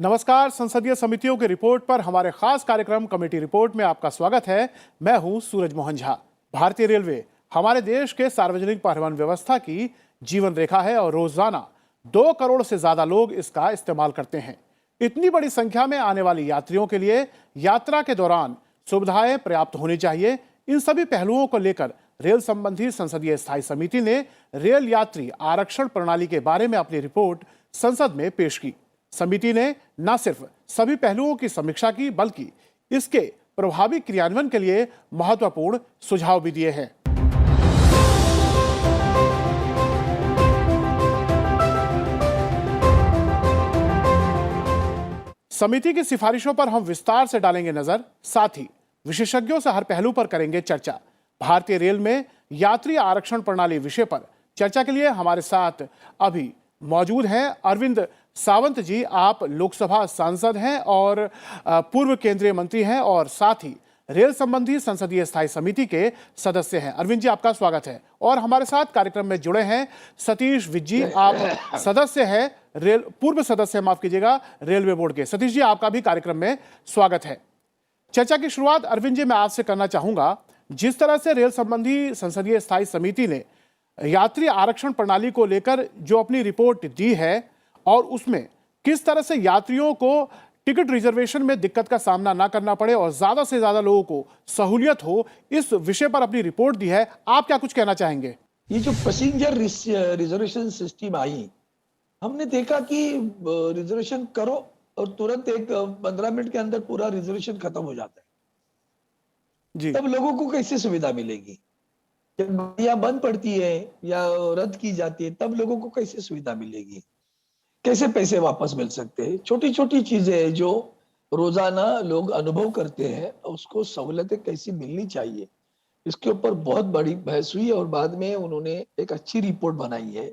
नमस्कार। संसदीय समितियों की रिपोर्ट पर हमारे खास कार्यक्रम कमेटी रिपोर्ट में आपका स्वागत है। मैं हूं सूरज मोहन झा। भारतीय रेलवे हमारे देश के सार्वजनिक परिवहन व्यवस्था की जीवन रेखा है और रोजाना 2 करोड़ से ज्यादा लोग इसका इस्तेमाल करते हैं। इतनी बड़ी संख्या में आने वाली यात्रियों के लिए यात्रा के दौरान सुविधाएं पर्याप्त होनी चाहिए। इन सभी पहलुओं को लेकर रेल संबंधी संसदीय स्थायी समिति ने रेल यात्री आरक्षण प्रणाली के बारे में अपनी रिपोर्ट संसद में पेश की। समिति ने न सिर्फ सभी पहलुओं की समीक्षा की, बल्कि इसके प्रभावी क्रियान्वयन के लिए महत्वपूर्ण सुझाव भी दिए हैं। समिति की सिफारिशों पर हम विस्तार से डालेंगे नजर, साथ ही विशेषज्ञों से हर पहलू पर करेंगे चर्चा। भारतीय रेल में यात्री आरक्षण प्रणाली विषय पर चर्चा के लिए हमारे साथ अभी मौजूद हैं अरविंद सावंत जी। आप लोकसभा सांसद हैं और पूर्व केंद्रीय मंत्री हैं और साथ ही रेल संबंधी संसदीय स्थायी समिति के सदस्य हैं। अरविंद जी, आपका स्वागत है। और हमारे साथ कार्यक्रम में जुड़े हैं सतीश विज जी। आप सदस्य हैं पूर्व सदस्य, माफ कीजिएगा, रेलवे बोर्ड के। सतीश जी, आपका भी कार्यक्रम में स्वागत है। चर्चा की शुरुआत अरविंद जी मैं आपसे करना चाहूंगा। जिस तरह से रेल संबंधी संसदीय स्थायी समिति ने यात्री आरक्षण प्रणाली को लेकर जो अपनी रिपोर्ट दी है और उसमें किस तरह से यात्रियों को टिकट रिजर्वेशन में दिक्कत का सामना ना करना पड़े और ज्यादा से ज्यादा लोगों को सहूलियत हो, इस विषय पर अपनी रिपोर्ट दी है, आप क्या कुछ कहना चाहेंगे? ये जो पैसेंजर रिजर्वेशन सिस्टम आई, हमने देखा कि रिजर्वेशन करो और तुरंत 15 मिनट के अंदर पूरा रिजर्वेशन खत्म हो जाता है जी। तब लोगों को कैसे सुविधा मिलेगी? जब गाड़ियां बंद पड़ती है या रद्द की जाती है तब लोगों को कैसे सुविधा मिलेगी? कैसे पैसे वापस मिल सकते हैं? छोटी छोटी चीजें जो रोजाना लोग अनुभव करते हैं, उसको सहूलतें कैसी मिलनी चाहिए, इसके ऊपर बहुत बड़ी बहस हुई और बाद में उन्होंने एक अच्छी रिपोर्ट बनाई है।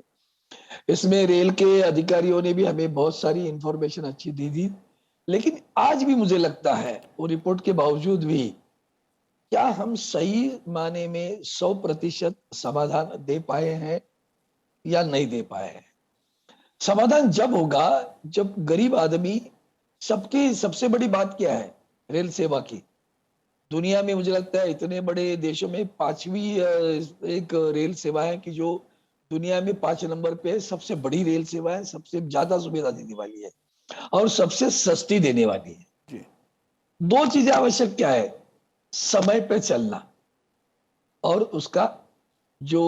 इसमें रेल के अधिकारियों ने भी हमें बहुत सारी इंफॉर्मेशन अच्छी दी थी, लेकिन आज भी मुझे लगता है वो रिपोर्ट के बावजूद भी क्या हम सही माने में 100% समाधान दे पाए हैं या नहीं दे पाए हैं। समाधान जब होगा जब गरीब आदमी, सबकी सबसे बड़ी बात क्या है रेल सेवा की, दुनिया में मुझे लगता है इतने बड़े देशों में 5वीं एक रेल सेवा है कि जो दुनिया में 5 नंबर पे सबसे बड़ी रेल सेवा है, सबसे ज्यादा सुविधा देने वाली है और सबसे सस्ती देने वाली है जी। 2 चीजें आवश्यक क्या है, समय पे चलना और उसका जो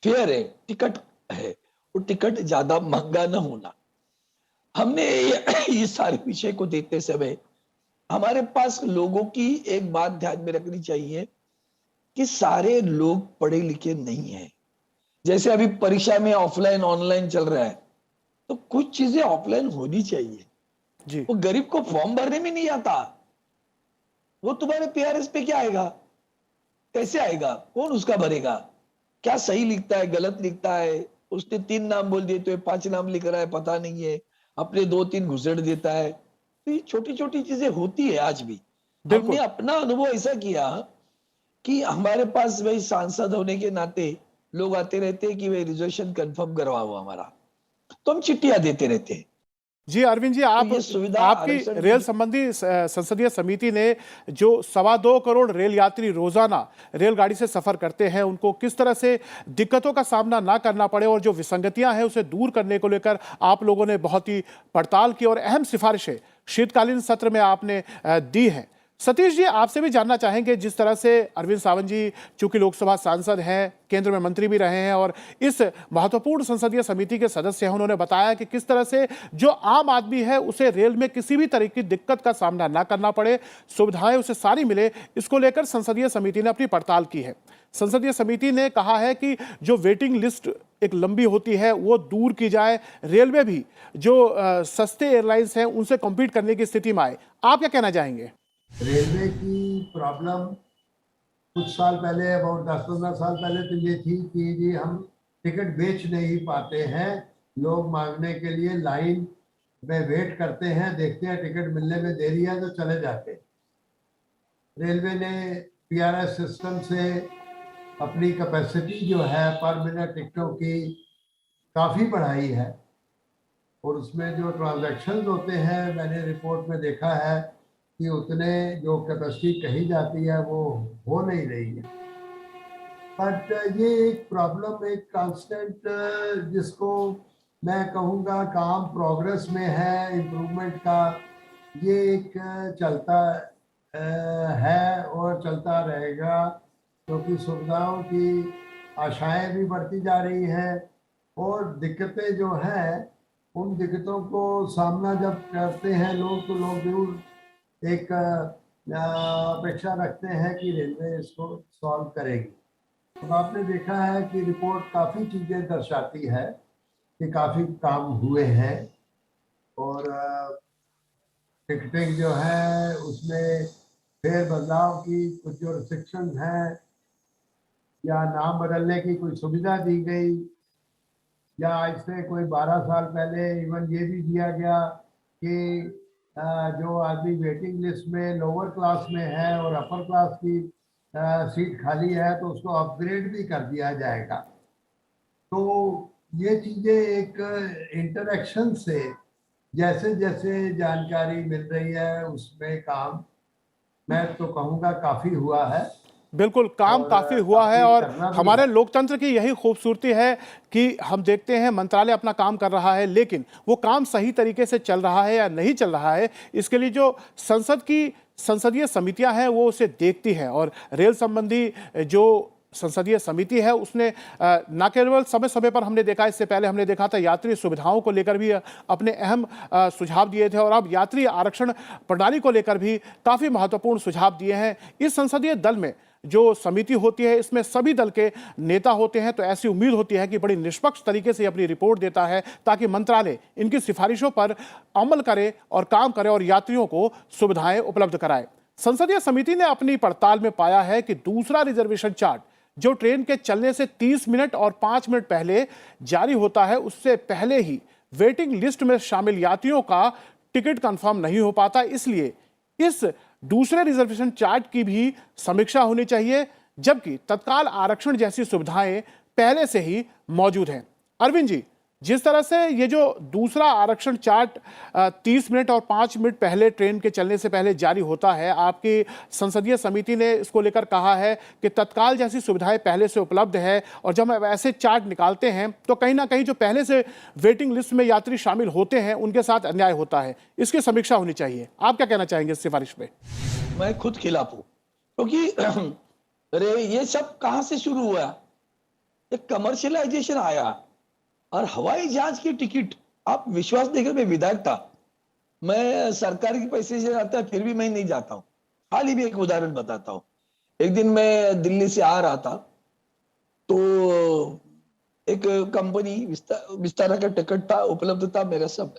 फेयर है, टिकट है, वो टिकट ज्यादा महंगा न होना। हमने ये सारे विषय को देखते समय हमारे पास लोगों की एक बात ध्यान में रखनी चाहिए कि सारे लोग पढ़े लिखे नहीं हैं। जैसे अभी परीक्षा में ऑफलाइन ऑनलाइन चल रहा है, तो कुछ चीजें ऑफलाइन होनी चाहिए जी। वो गरीब को फॉर्म भरने में नहीं आता, वो तुम्हारे पीआरएस पे क्या आएगा, कैसे आएगा, कौन उसका भरेगा, क्या सही लिखता है गलत लिखता है, उसने 3 नाम बोल दिए तो 5 नाम लिख रहा है, पता नहीं है, अपने 2-3 घुसेड़ देता है। तो ये छोटी छोटी चीजें होती है आज भी। हमने अपना अनुभव ऐसा किया कि हमारे पास भाई सांसद होने के नाते लोग आते रहते हैं कि भाई रिजर्वेशन कंफर्म करवाओ हमारा, तो हम चिट्ठियां देते रहते हैं। जी अरविंद जी, आपकी रेल संबंधी संसदीय समिति ने जो 2.25 करोड़ रेल यात्री रोजाना रेलगाड़ी से सफर करते हैं, उनको किस तरह से दिक्कतों का सामना ना करना पड़े और जो विसंगतियां हैं उसे दूर करने को लेकर आप लोगों ने बहुत ही पड़ताल की और अहम सिफारिशें शीतकालीन सत्र में आपने दी हैं। सतीश जी, आपसे भी जानना चाहेंगे, जिस तरह से अरविंद सावंत जी चूंकि लोकसभा सांसद हैं, केंद्र में मंत्री भी रहे हैं और इस महत्वपूर्ण संसदीय समिति के सदस्य हैं, उन्होंने बताया कि किस तरह से जो आम आदमी है उसे रेल में किसी भी तरह की दिक्कत का सामना ना करना पड़े, सुविधाएं उसे सारी मिले, इसको लेकर संसदीय समिति ने अपनी पड़ताल की है। संसदीय समिति ने कहा है कि जो वेटिंग लिस्ट एक लंबी होती है वो दूर की जाए, रेलवे भी जो सस्ते एयरलाइंस हैं उनसे कॉम्पीट करने की स्थिति में आए। आप क्या कहना चाहेंगे? रेलवे की प्रॉब्लम कुछ साल पहले, अबाउट 10-15 साल पहले तो ये थी कि जी हम टिकट बेच नहीं पाते हैं, लोग मांगने के लिए लाइन में वेट करते हैं, देखते हैं टिकट मिलने में देरी है तो चले जाते हैं। रेलवे ने पीआरएस सिस्टम से अपनी कैपेसिटी जो है पर मिनट टिकटों की काफ़ी बढ़ाई है और उसमें जो ट्रांजैक्शंस होते हैं मैंने रिपोर्ट में देखा है कि उतने जो कैपेसिटी कही जाती है वो हो नहीं रही है। बट ये एक प्रॉब्लम, एक कांस्टेंट, जिसको मैं कहूँगा काम प्रोग्रेस में है, इम्प्रूवमेंट का, ये एक चलता है और चलता रहेगा, क्योंकि सुविधाओं की आशाएं भी बढ़ती जा रही हैं और दिक्कतें जो हैं उन दिक्कतों को सामना जब करते हैं लोग, तो लोग जरूर एक अपेक्षा रखते हैं कि रेलवे इसको सॉल्व करेगी। अब आपने देखा है कि रिपोर्ट काफ़ी चीज़ें दर्शाती है कि काफ़ी काम हुए हैं और टिकटिंग जो है उसमें फेर बदलाव की कुछ जो रिस्ट्रिक्शंस हैं या नाम बदलने की कोई सुविधा दी गई, या आज से कोई 12 साल पहले इवन ये भी दिया गया कि जो आदमी वेटिंग लिस्ट में लोअर क्लास में है और अपर क्लास की सीट खाली है तो उसको अपग्रेड भी कर दिया जाएगा। तो ये चीज़ें एक इंटरेक्शन से जैसे जैसे जानकारी मिल रही है उसमें काम मैं तो कहूँगा काफ़ी हुआ है। बिल्कुल, काम और काफ़ी हुआ है काफ़ी और करना भी हमारे है। लोकतंत्र की यही खूबसूरती है कि हम देखते हैं मंत्रालय अपना काम कर रहा है, लेकिन वो काम सही तरीके से चल रहा है या नहीं चल रहा है, इसके लिए जो संसदीय समितियां हैं वो उसे देखती हैं। और रेल संबंधी जो संसदीय समिति है उसने न केवल समय समय पर हमने देखा, इससे पहले हमने देखा था यात्री सुविधाओं को लेकर भी अपने अहम सुझाव दिए थे और अब यात्री आरक्षण प्रणाली को लेकर भी काफ़ी महत्वपूर्ण सुझाव दिए हैं। इस संसदीय दल में जो समिति होती है इसमें सभी दल के नेता होते हैं, तो ऐसी उम्मीद होती है कि बड़ी निष्पक्ष तरीके से अपनी रिपोर्ट देता है ताकि मंत्रालय इनकी सिफारिशों पर अमल करे और काम करे और यात्रियों को सुविधाएं उपलब्ध कराए। संसदीय समिति ने अपनी पड़ताल में पाया है कि दूसरा रिजर्वेशन चार्ट जो ट्रेन के चलने से 30 मिनट और 5 मिनट पहले जारी होता है, उससे पहले ही वेटिंग लिस्ट में शामिल यात्रियों का टिकट कंफर्म नहीं हो पाता। इसलिए इस दूसरे रिजर्वेशन चार्ट की भी समीक्षा होनी चाहिए, जबकि तत्काल आरक्षण जैसी सुविधाएं पहले से ही मौजूद हैं। अरविंद जी, जिस तरह से ये जो दूसरा आरक्षण चार्ट 30 मिनट और 5 मिनट पहले ट्रेन के चलने से पहले जारी होता है, आपकी संसदीय समिति ने इसको लेकर कहा है कि तत्काल जैसी सुविधाएं पहले से उपलब्ध है और जब हम ऐसे चार्ट निकालते हैं तो कहीं ना कहीं जो पहले से वेटिंग लिस्ट में यात्री शामिल होते हैं उनके साथ अन्याय होता है। इसकी समीक्षा होनी चाहिए। आप क्या कहना चाहेंगे इस सिफारिश पे? मैं खुद खिलाफ हूं, क्योंकि अरे ये सब कहां से शुरू हुआ? एक कमर्शियलाइजेशन आया और हवाई जहाज की टिकट, आप विश्वास देखिए, मैं विधायक था, मैं सरकार के पैसे से जाता है फिर भी मैं नहीं जाता हूं। हाल ही में एक उदाहरण बताता हूं। एक दिन मैं दिल्ली से आ रहा था तो एक कंपनी विस्तारा का टिकट था, उपलब्ध था, मेरा सब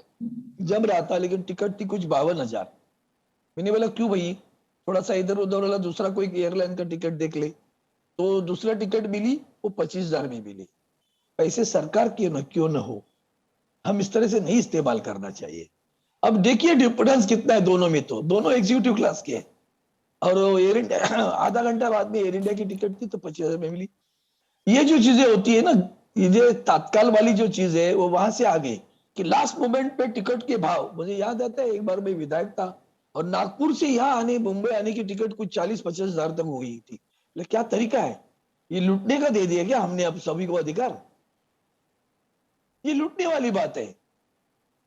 जम रहा था, लेकिन टिकट थी कुछ 52,000। मैंने बोला क्यों भाई, थोड़ा सा इधर उधर वाला दूसरा कोई एयरलाइन का टिकट देख ले। तो दूसरा टिकट मिली, वो 25,000 में मिली। पैसे सरकार के क्यों न हो, हम इस तरह से नहीं इस्तेमाल करना चाहिए। अब देखिए डिफरेंस कितना है दोनों में, तो दोनों एग्जीक्यूटिव क्लास के हैं। और एयर इंडिया आधा घंटा बाद में एयर इंडिया की टिकट थी तो 25,000 में मिली। ये जो चीजें होती है ना, ये तात्काल वाली जो चीज है वो वहां से आ गई कि लास्ट मोमेंट पे टिकट के भाव। मुझे याद आता है एक बार मैं विधायक था और नागपुर से यहाँ आने, मुंबई आने की टिकट कुछ 40-50,000 तक हो गई थी। क्या तरीका है? ये लूटने का दे दिया क्या हमने अब सभी को अधिकार? ये लूटने वाली बात है।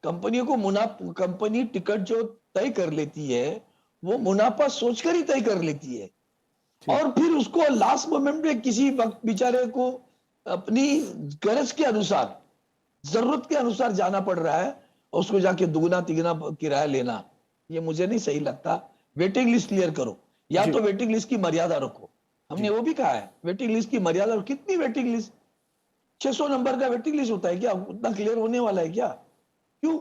कंपनियों को मुनाफा, कंपनी टिकट जो तय कर लेती है वो मुनाफा सोचकर ही तय कर लेती है और फिर उसको लास्ट मोमेंट में किसी वक्त बेचारे को अपनी गरज के अनुसार, जरूरत के अनुसार जाना पड़ रहा है और उसको जाके दुगना तिगना किराया लेना, ये मुझे नहीं सही लगता। वेटिंग लिस्ट क्लियर करो, या तो वेटिंग लिस्ट की मर्यादा रखो। हमने वो भी कहा है वेटिंग लिस्ट की मर्यादा। कितनी वेटिंग लिस्ट? 600 नंबर का वेटिंग लिस्ट होता है क्या? उतना क्लियर होने वाला है क्या? क्यों?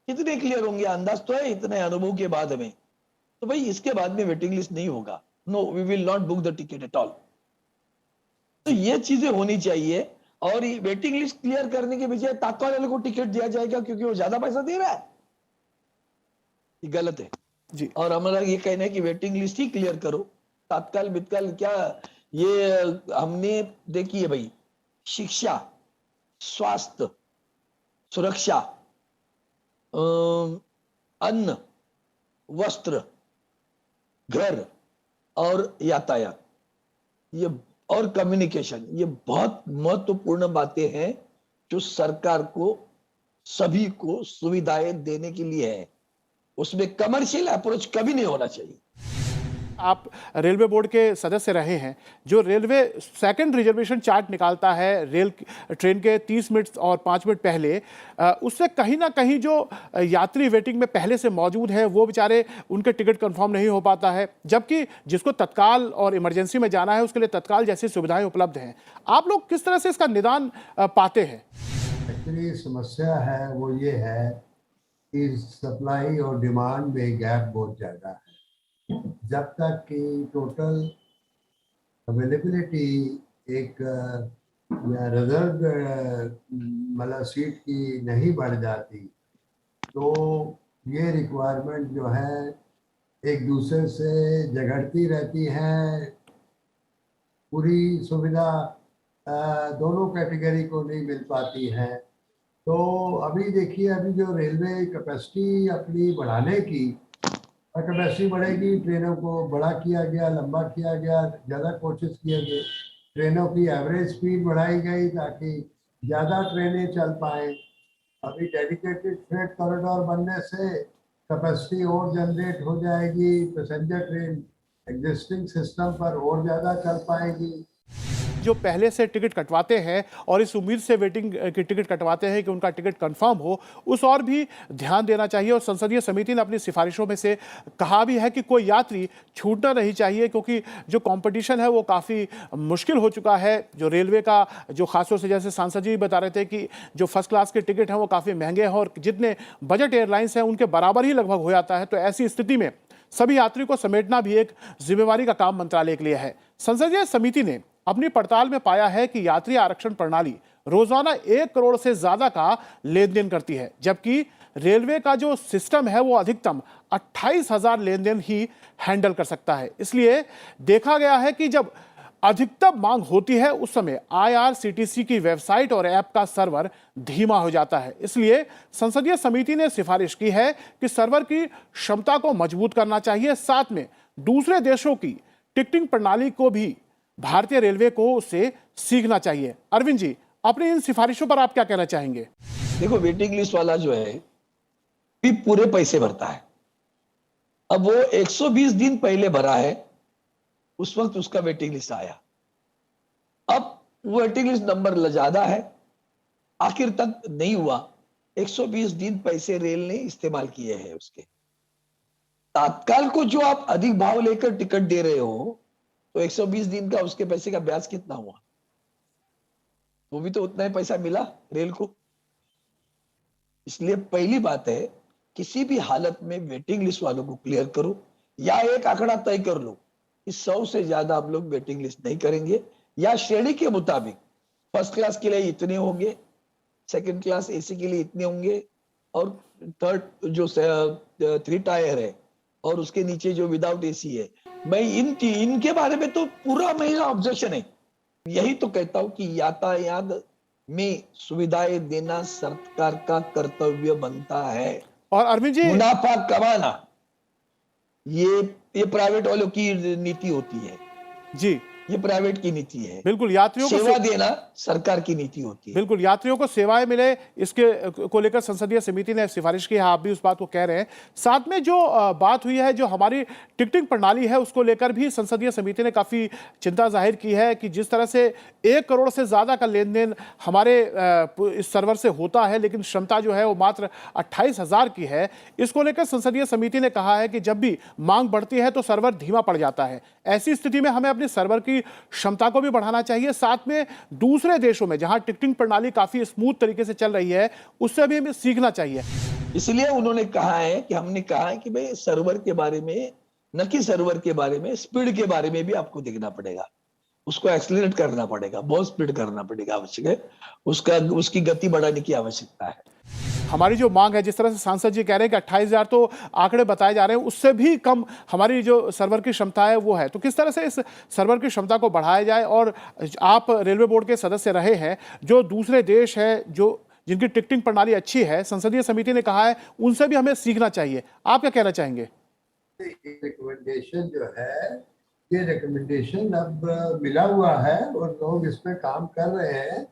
कितने क्लियर होंगे? अंदाज तो है इतने अनुभव के बाद हमें। तो भाई इसके बाद में वेटिंग लिस्ट नहीं होगा। No, we will not book the ticket at all. तो ये चीजें होनी चाहिए। और ये वेटिंग लिस्ट क्लियर करने के बजाय तात्काल वाले को टिकट दिया जाएगा क्योंकि वो ज्यादा पैसा दे रहा है, ये गलत है जी। और हमारा ये कहना है कि वेटिंग लिस्ट ही क्लियर करो। तात्काल बितकाल क्या, ये हमने देखी है भाई, शिक्षा, स्वास्थ्य, सुरक्षा, अन्न, वस्त्र, घर और यातायात, ये और कम्युनिकेशन, ये बहुत महत्वपूर्ण बातें हैं जो सरकार को सभी को सुविधाएं देने के लिए है। उसमें कमर्शियल अप्रोच कभी नहीं होना चाहिए। आप रेलवे बोर्ड के सदस्य रहे हैं। जो रेलवे सेकंड रिजर्वेशन चार्ट निकालता है रेल ट्रेन के 30 मिनट और 5 मिनट पहले, उससे कहीं ना कहीं जो यात्री वेटिंग में पहले से मौजूद है वो बेचारे उनके टिकट कंफर्म नहीं हो पाता है, जबकि जिसको तत्काल और इमरजेंसी में जाना है उसके लिए तत्काल जैसी सुविधाएं उपलब्ध हैं। आप लोग किस तरह से इसका निदान पाते हैं? एक्चुअली समस्या है वो ये है कि सप्लाई और डिमांड में गैप बहुत ज़्यादा है। जब तक कि टोटल अवेलेबिलिटी एक या रिजर्व मतलब सीट की नहीं बढ़ जाती तो ये रिक्वायरमेंट जो है एक दूसरे से झगड़ती रहती हैं। पूरी सुविधा दोनों कैटेगरी को नहीं मिल पाती है। तो अभी देखिए, अभी जो रेलवे कैपेसिटी अपनी बढ़ाने की कैपेसिटी बढ़ेगी, ट्रेनों को बड़ा किया गया, लंबा किया गया, ज़्यादा कोचेस किए गए, ट्रेनों की एवरेज स्पीड बढ़ाई गई ताकि ज़्यादा ट्रेनें चल पाएँ। अभी डेडिकेटेड फ्रेट कॉरिडोर बनने से कैपेसिटी और जनरेट हो जाएगी, पैसेंजर ट्रेन एग्जिस्टिंग सिस्टम पर और ज़्यादा चल पाएगी। जो पहले से टिकट कटवाते हैं और इस उम्मीद से वेटिंग की टिकट कटवाते हैं कि उनका टिकट कंफर्म हो, उस और भी ध्यान देना चाहिए। और संसदीय समिति ने अपनी सिफारिशों में से कहा भी है कि कोई यात्री छूटना नहीं चाहिए, क्योंकि जो कंपटीशन है वो काफ़ी मुश्किल हो चुका है। जो रेलवे का जो खासतौर से, जैसे सांसद जी बता रहे थे कि जो फर्स्ट क्लास के टिकट हैं वो काफ़ी महंगे हैं और जितने बजट एयरलाइंस हैं उनके बराबर ही लगभग हो जाता है। तो ऐसी स्थिति में सभी यात्री को समेटना भी एक जिम्मेवारी का काम मंत्रालय के लिए है। संसदीय समिति ने अपनी पड़ताल में पाया है कि यात्री आरक्षण प्रणाली रोजाना 1 करोड़ से ज्यादा का लेन देन करती है, जबकि रेलवे का जो सिस्टम है वो अधिकतम 28,000 लेन देन ही हैंडल कर सकता है। इसलिए देखा गया है कि जब अधिकतम मांग होती है उस समय IRCTC की वेबसाइट और ऐप का सर्वर धीमा हो जाता है। इसलिए संसदीय समिति ने सिफारिश की है कि सर्वर की क्षमता को मजबूत करना चाहिए, साथ में दूसरे देशों की टिकटिंग प्रणाली को भी भारतीय रेलवे को उससे सीखना चाहिए। अरविंद जी, अपनी इन सिफारिशों पर आप क्या कहना चाहेंगे? देखो, वेटिंग लिस्ट वाला जो है भी पूरे पैसे भरता है। अब वो 120 दिन पहले भरा है, उस वक्त उसका वेटिंग लिस्ट आया। अब वेटिंग लिस्ट नंबर ज्यादा है, आखिर तक नहीं हुआ। 120 दिन पैसे रेल ने इस्तेमाल किए हैं उसके। तात्काल को जो आप अधिक भाव लेकर टिकट दे रहे हो तो 120 दिन का उसके पैसे का ब्याज कितना हुआ? वो भी तो उतना ही पैसा मिला रेल को। इसलिए पहली बात है, किसी भी हालत में वेटिंग लिस्ट वालों को क्लियर करो या एक आंकड़ा तय कर लो कि 100 से ज्यादा हम लोग वेटिंग लिस्ट नहीं करेंगे, या श्रेणी के मुताबिक फर्स्ट क्लास के लिए इतने होंगे, सेकंड क्लास AC के लिए इतने होंगे, और थर्ड जो 3 टायर है और उसके नीचे जो विदाउट AC है। मैं इनके बारे में तो पूरा मेरा ऑब्जेक्शन है। यही तो कहता हूं कि यातायात में सुविधाएं देना सरकार का कर्तव्य बनता है। और अरविंद जी, मुनाफा कमाना ये प्राइवेट वालों की नीति होती है जी, ये प्राइवेट की नीति है। बिल्कुल, यात्रियों को सेवा देना सरकार की नीति होती है। बिल्कुल, यात्रियों को सेवाएं मिले, इसके को लेकर संसदीय समिति ने सिफारिश की है। आप भी उस बात को कह रहे हैं। साथ में जो बात हुई है, जो हमारी टिकटिंग प्रणाली है उसको लेकर भी संसदीय समिति ने काफ़ी चिंता जाहिर की है कि जिस तरह से 1 करोड़ से ज़्यादा का लेन देन हमारे इस सर्वर से होता है, लेकिन क्षमता जो है वो मात्र 28,000 की है। इसको लेकर संसदीय समिति ने कहा है कि जब भी मांग बढ़ती है तो सर्वर धीमा पड़ जाता है। ऐसी स्थिति में हमें अपने सर्वर की क्षमता को भी बढ़ाना चाहिए, साथ में दूसरे देशों में जहां टिकटिंग प्रणाली काफी स्मूथ तरीके से चल रही है उससे भी हमें सीखना चाहिए। इसलिए उन्होंने कहा है कि हमने कहा है कि भाई सर्वर के बारे में, न कि सर्वर के बारे में, स्पीड के बारे में भी आपको देखना पड़ेगा। उसको एक्सीलरेट करना पड़ेगा, बहुत स्पीड करना पड़ेगा, आवश्यक है। उसकी गति बढ़ाने की आवश्यकता है। हमारी जो मांग है, जिस तरह से सांसद जी कह रहे हैं कि 28,000 तो आंकड़े बताए जा रहे हैं, उससे भी कम हमारी जो सर्वर की क्षमता है वो है। तो किस तरह से इस सर्वर की क्षमता को बढ़ाया जाए? और आप रेलवे बोर्ड के सदस्य रहे हैं, जो दूसरे देश है जो जिनकी टिकटिंग प्रणाली अच्छी है, संसदीय समिति ने कहा है उनसे भी हमें सीखना चाहिए। आप क्या कहना चाहेंगे? रिकमेंडेशन जो है, ये रिकमेंडेशन अब मिला हुआ है और लोग इस पे काम कर रहे हैं।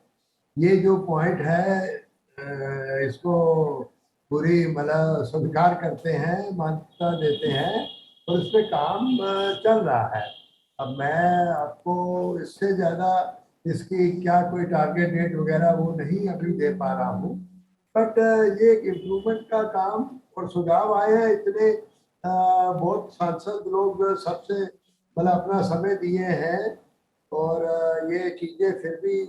ये जो पॉइंट है इसको पूरी मतलब स्वीकार करते हैं, मान्यता देते हैं और इस पे काम चल रहा है। अब मैं आपको इससे ज़्यादा इसकी क्या कोई टारगेट डेट वगैरह वो नहीं अभी दे पा रहा हूँ, बट ये एक इम्प्रूवमेंट का काम और सुझाव आए हैं। इतने बहुत सांसद लोग सबसे मतलब अपना समय दिए हैं और ये चीज़ें फिर भी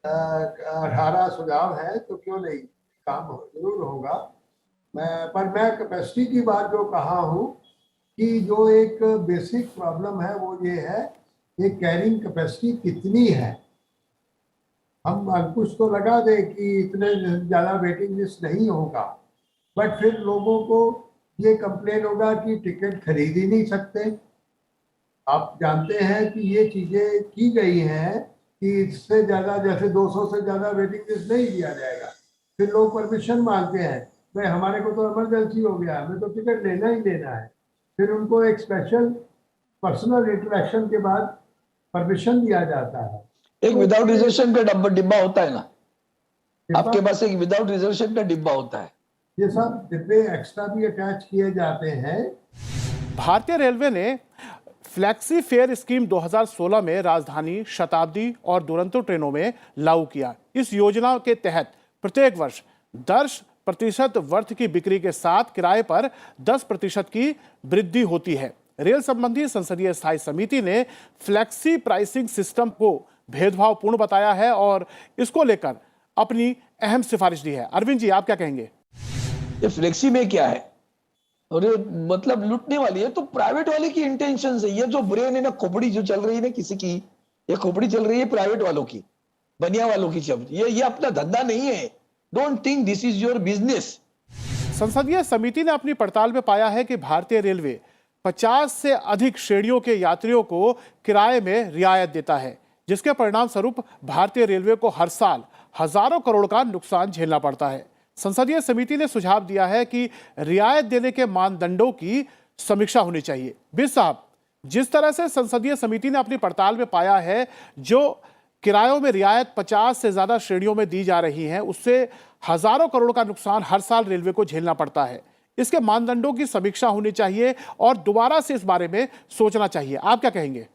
18 सुझाव है तो क्यों नहीं, काम जरूर होगा। मैं कैपेसिटी की बात जो कहा हूँ कि जो एक बेसिक प्रॉब्लम है वो ये है कि कैरिंग कैपेसिटी कितनी है। हम अंकुश तो लगा दें कि इतने ज़्यादा वेटिंग लिस्ट नहीं होगा, बट फिर लोगों को ये कंप्लेन होगा कि टिकट खरीद ही नहीं सकते। आप जानते हैं कि ये चीज़ें की गई हैं कि इससे ज़्यादा जैसे 200 से ज़्यादा वेटिंग लिस्ट नहीं दिया जाएगा। फिर लोग परमिशन मांगते हैं, भाई हमारे को तो इमरजेंसी हो गया, हमें तो टिकट लेना ही लेना है। फिर उनको एक स्पेशल पर्सनल इंटरेक्शन के बाद परमिशन दिया जाता है। एक विदाउट रिजर्वेशन का डिब्बा होता है ना, आपके पास एक विदाउट रिजर्वेशन का डिब्बा होता है। ये सब डिब्बे एक्स्ट्रा भी अटैच किए जाते हैं। भारतीय रेलवे ने फ्लैक्सी फेयर स्कीम 2016 में राजधानी, शताब्दी और दुरंतो ट्रेनों में लागू किया। इस योजना के तहत प्रत्येक वर्ष 10% वर्थ की बिक्री के साथ किराए पर 10% की वृद्धि होती है। रेल संबंधी संसदीय स्थायी समिति ने फ्लैक्सी प्राइसिंग सिस्टम को भेदभावपूर्ण बताया है और इसको लेकर अपनी अहम सिफारिश दी है। अरविंद जी, आप क्या कहेंगे? ये फ्लेक्सी में क्या है और ये मतलब लूटने वाली है, तो प्राइवेट वाले की इंटेंशन से। ये जो ब्रेन है ना, खोपड़ी जो चल रही है ना किसी की, ये खोपड़ी चल रही है प्राइवेट वालों की, बनिया वालों की चल रही है। ये अपना धंधा नहीं है। Don't think this is your business. संसदीय समिति ने अपनी पड़ताल में पाया है कि भारतीय रेलवे 50 से अधिक श्रेणियों के यात्रियों को किराए में रियायत देता है, जिसके परिणाम स्वरूप भारतीय रेलवे को हर साल हजारों करोड़ का नुकसान झेलना पड़ता है। संसदीय समिति ने सुझाव दिया है कि रियायत देने के मानदंडों की समीक्षा होनी चाहिए। बिस साहब, जिस तरह से संसदीय समिति ने अपनी पड़ताल में पाया है, जो किरायों में रियायत 50 से ज्यादा श्रेणियों में दी जा रही है, उससे हजारों करोड़ का नुकसान हर साल रेलवे को झेलना पड़ता है। इसके मानदंडों की समीक्षा होनी चाहिए और दोबारा से इस बारे में सोचना चाहिए। आप क्या कहेंगे?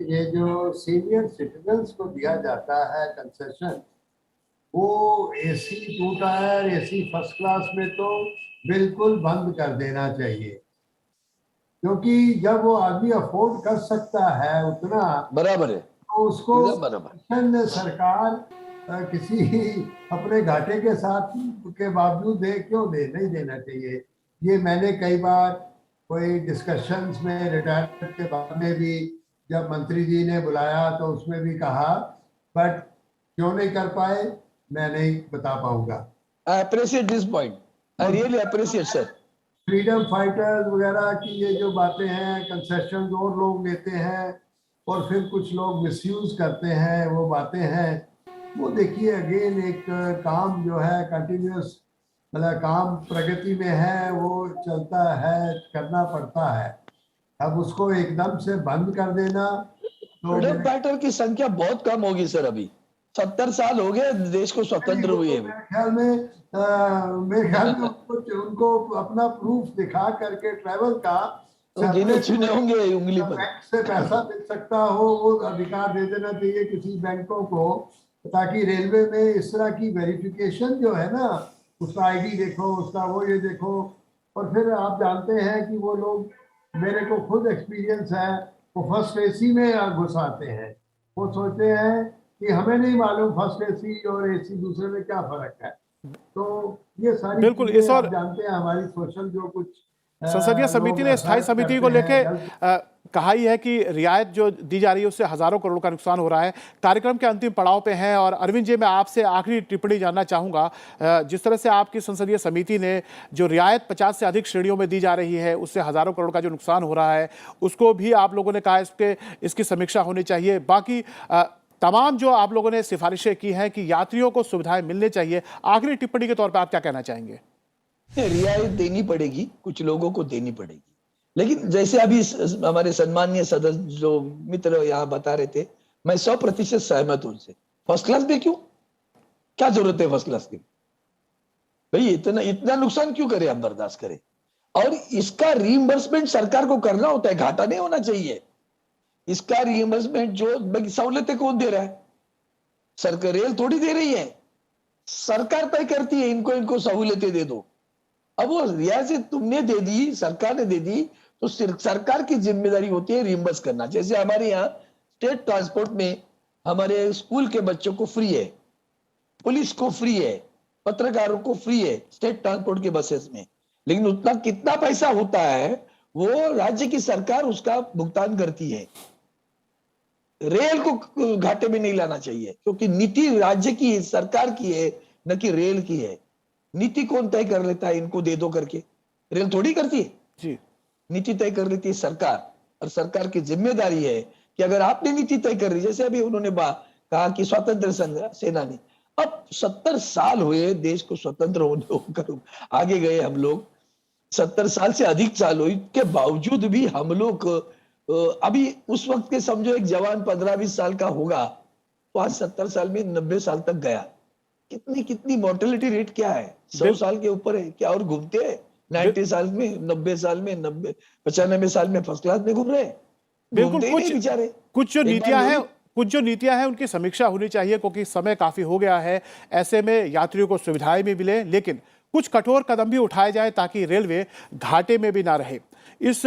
ये जो सीनियर सिटीजन्स को दिया जाता है कंसेशन, वो AC 2 tyre, AC first class में तो बिल्कुल बंद कर देना चाहिए, क्योंकि जब वो आदमी अफोर्ड कर सकता है उतना, बराबर है, तो उसको बराबर सरकार किसी अपने घाटे के साथ के बावजूद क्यों नहीं देना चाहिए। ये मैंने कई बार कोई डिस्कशंस में रिटायरमेंट के बाद में भी जब मंत्री जी ने बुलाया तो उसमें भी कहा, बट क्यों नहीं कर पाए मैं नहीं बता पाऊंगा। I appreciate this point, I really appreciate sir. Freedom fighters वगैरह की ये जो बातें हैं, कंसेशन और लोग लेते हैं और फिर कुछ लोग मिसयूज करते हैं, वो बातें हैं। वो देखिए अगेन एक काम जो है कंटिन्यूस, मतलब काम प्रगति में है, वो चलता है, करना पड़ता है। अब उसको एकदम से बंद कर देना तो फ्रीडम फाइटर की संख्या बहुत कम होगी सर। अभी 70 साल हो गए देश को स्वतंत्र हुए। मेरे ख्याल में उनको अपना प्रूफ दिखा करके ट्रैवल का गिने चुने होंगे उंगली पर, बैंक से पैसा मिल सकता हो, वो अधिकार दे देना चाहिए किसी बैंकों को, ताकि रेलवे में इस तरह की वेरिफिकेशन जो है ना, उसका आईडी देखो, उसका वो ये देखो। और फिर आप जानते हैं कि वो लोग, मेरे को खुद एक्सपीरियंस है, वो फर्स्ट एसी में घुस आते हैं। वो सोचते हैं कि हमें नहीं मालूम फर्स्ट एसी और एसी दूसरे में क्या फर्क है। तो ये सारी बिल्कुल, इस और जानते हैं हमारी सोशल जो कुछ संसदीय समिति ने स्थायी समिति को लेके कहा ही है कि रियायत जो दी जा रही है उससे हजारों करोड़ का नुकसान हो रहा है। कार्यक्रम के अंतिम पड़ाव पे हैं और अरविंद जी, मैं आपसे आखिरी टिप्पणी जानना चाहूंगा। जिस तरह से आपकी संसदीय समिति ने जो रियायत 50 से अधिक श्रेणियों में दी जा रही है उससे हजारों करोड़ का जो नुकसान हो रहा है, उसको भी आप लोगों ने कहा इसकी समीक्षा होनी चाहिए। बाकी तमाम जो आप लोगों ने सिफारिशें की हैं कि यात्रियों को सुविधाएं मिलनी चाहिए, आखिरी टिप्पणी के तौर पर आप क्या कहना चाहेंगे? रियायत देनी पड़ेगी, कुछ लोगों को देनी पड़ेगी, लेकिन जैसे अभी हमारे सम्माननीय सदस्य जो मित्र यहाँ बता रहे थे, मैं 100% सहमत हूं उनसे। फर्स्ट क्लास में क्यों, क्या जरूरत है फर्स्ट क्लास की? भाई इतना इतना नुकसान क्यों करें, हम बर्दाश्त करें? और इसका रीइंबर्समेंट सरकार को करना होता है, घाटा नहीं होना चाहिए। इसका रीइंबर्समेंट जो सहूलतें कौन दे रहा है? सरकार, रेल थोड़ी दे रही है, सरकार तय करती है इनको इनको सहूलतें दे दो। अब वो रियायत तुमने दे दी, सरकार ने दे दी, तो सरकार की जिम्मेदारी होती है रिइंबर्स करना। जैसे हमारे यहाँ स्टेट ट्रांसपोर्ट में हमारे स्कूल के बच्चों को फ्री है, पुलिस को फ्री है, पत्रकारों को फ्री है स्टेट ट्रांसपोर्ट के बसेस में, लेकिन उतना कितना पैसा होता है वो राज्य की सरकार उसका भुगतान करती है। रेल को घाटे में नहीं लाना चाहिए, क्योंकि नीति राज्य की सरकार की है, न कि रेल की है। नीति कौन तय कर लेता है इनको दे दो करके? रेल थोड़ी करती है जी। नीति तय कर लेती है सरकार, और सरकार की जिम्मेदारी है कि अगर आपने नीति तय कर रही, जैसे अभी उन्होंने कहा कि स्वतंत्र सेनानी, अब 70 साल हुए देश को स्वतंत्र होकर आगे गए हम लोग, 70 साल से अधिक साल हुए, के बावजूद भी हम लोग अभी उस वक्त के समझो एक जवान 15-20 साल का होगा तो आज 70 साल में 90 साल तक गया। कितनी मोर्टेलिटी रेट क्या है? 100 साल के ऊपर है क्या? और घूमते हैं 90 साल में, 90 साल में, 95 साल में फर्स्ट क्लास में घूम रहे हैं। बिल्कुल, कुछ जो नीतियां हैं उनकी समीक्षा होनी चाहिए, क्योंकि समय काफी हो गया है। ऐसे में यात्रियों को सुविधाएं भी मिले, लेकिन कुछ कठोर कदम भी उठाए जाए ताकि रेलवे घाटे में भी ना रहे। इस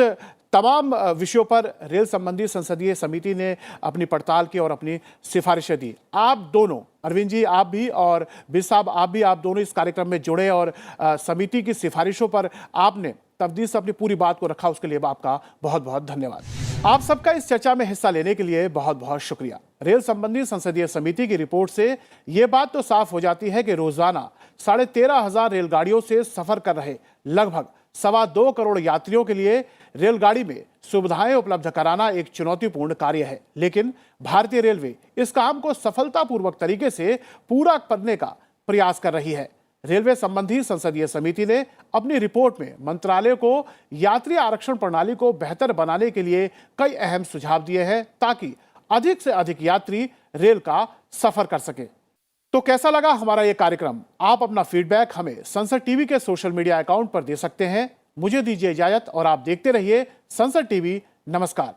तमाम विषयों पर रेल संबंधी संसदीय समिति ने अपनी पड़ताल की और अपनी सिफारिशें दी। आप दोनों, अरविंद जी आप भी और बिज साहब आप दोनों इस कार्यक्रम में जुड़े और समिति की सिफारिशों पर आपने तफदील से अपनी पूरी बात को रखा, उसके लिए आपका बहुत बहुत धन्यवाद। आप सबका इस चर्चा में हिस्सा लेने के लिए बहुत बहुत शुक्रिया। रेल संबंधी संसदीय समिति की रिपोर्ट से ये बात तो साफ हो जाती है कि रोजाना 13,500 रेलगाड़ियों से सफर कर रहे लगभग 2.25 करोड़ यात्रियों के लिए रेलगाड़ी में सुविधाएं उपलब्ध कराना एक चुनौतीपूर्ण कार्य है, लेकिन भारतीय रेलवे इस काम को सफलतापूर्वक तरीके से पूरा करने का प्रयास कर रही है। रेलवे संबंधी संसदीय समिति ने अपनी रिपोर्ट में मंत्रालय को यात्री आरक्षण प्रणाली को बेहतर बनाने के लिए कई अहम सुझाव दिए हैं, ताकि अधिक से अधिक यात्री रेल का सफर कर सके। तो कैसा लगा हमारा यह कार्यक्रम? आप अपना फीडबैक हमें संसद टीवी के सोशल मीडिया अकाउंट पर दे सकते हैं। मुझे दीजिए इजाजत और आप देखते रहिए संसद टीवी। नमस्कार।